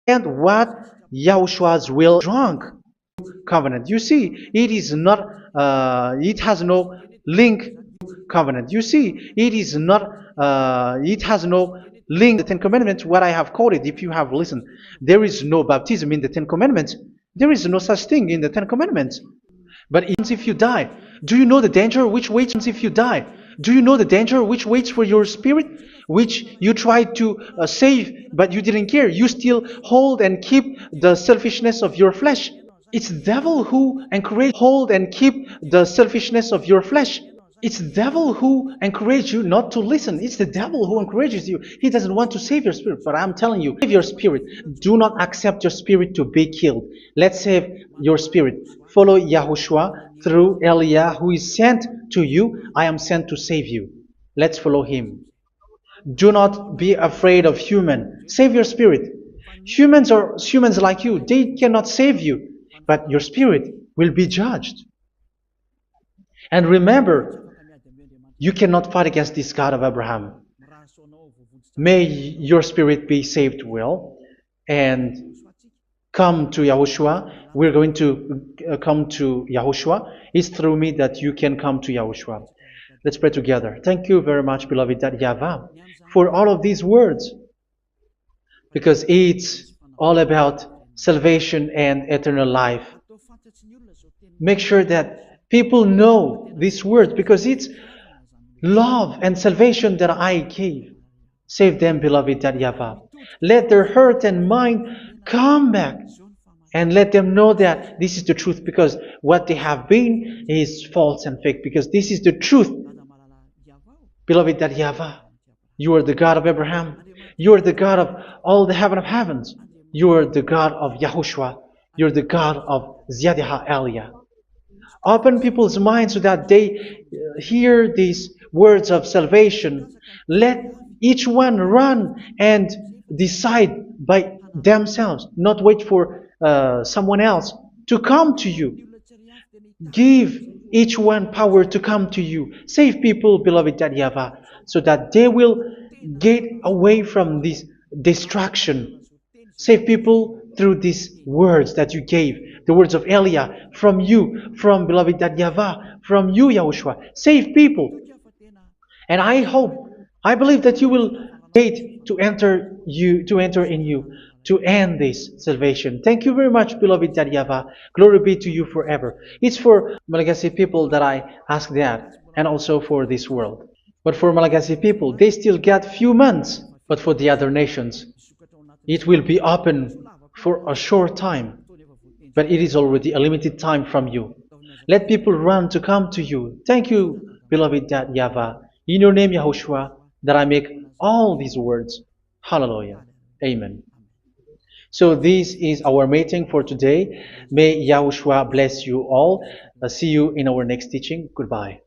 And what Yahushua's will drunk covenant. You see, it is not. It has no link covenant. You see, it is not. It has no link. The Ten Commandments. What I have quoted. If you have listened, there is no baptism in the Ten Commandments. There is no such thing in the Ten Commandments. But if you die, do you know the danger which waits if you die? Do you know the danger which waits for your spirit? Which you tried to save, but you didn't care. You still hold and keep the selfishness of your flesh. It's the devil who encourages hold and keep the selfishness of your flesh. It's the devil who encourages you not to listen. It's the devil who encourages you. He doesn't want to save your spirit. But I'm telling you, save your spirit. Do not accept your spirit to be killed. Let's save your spirit. Follow Yahushua through Eliah, who is sent to you. I am sent to save you. Let's follow him. Do not be afraid of human. Save your spirit. Humans are humans like you. They cannot save you. But your spirit will be judged. And remember, you cannot fight against this God of Abraham. May your spirit be saved well and come to Yahushua. We're going to come to Yahushua. It's through me that you can come to Yahushua. Let's pray together. Thank you very much, beloved YAHVAH, for all of these words, because it's all about salvation and eternal life. Make sure that people know these words, because it's love and salvation that I gave. Save them, beloved YAHVAH. Let their heart and mind come back, and let them know that this is the truth, because what they have been is false and fake, because this is the truth. Beloved YAHVAH, you are the God of Abraham. You are the God of all the heaven of heavens. You are the God of YAHOSHUA. You are the God of Ziyadiha Aliyah. Open people's minds so that they hear these words of salvation. Let each one run and decide by themselves, not wait for someone else to come to you. Give each one power to come to you. Save people, beloved YAHVAH, so that they will get away from this destruction. Save people through these words that you gave, the words of Eliah, from you, from beloved YAHVAH, from you, Yahushua. Save people. And I believe that you will wait to enter in you, to end this salvation. Thank you very much, beloved YAHVAH. Glory be to you forever. It's for Malagasy people that I ask that, and also for this world. But for Malagasy people, they still get few months. But for the other nations, it will be open for a short time. But it is already a limited time from you. Let people run to come to you. Thank you, beloved YAHVAH. In your name, Yahushua, that I make all these words. Hallelujah. Amen. So this is our meeting for today. May Yahushua bless you all. See you in our next teaching. Goodbye.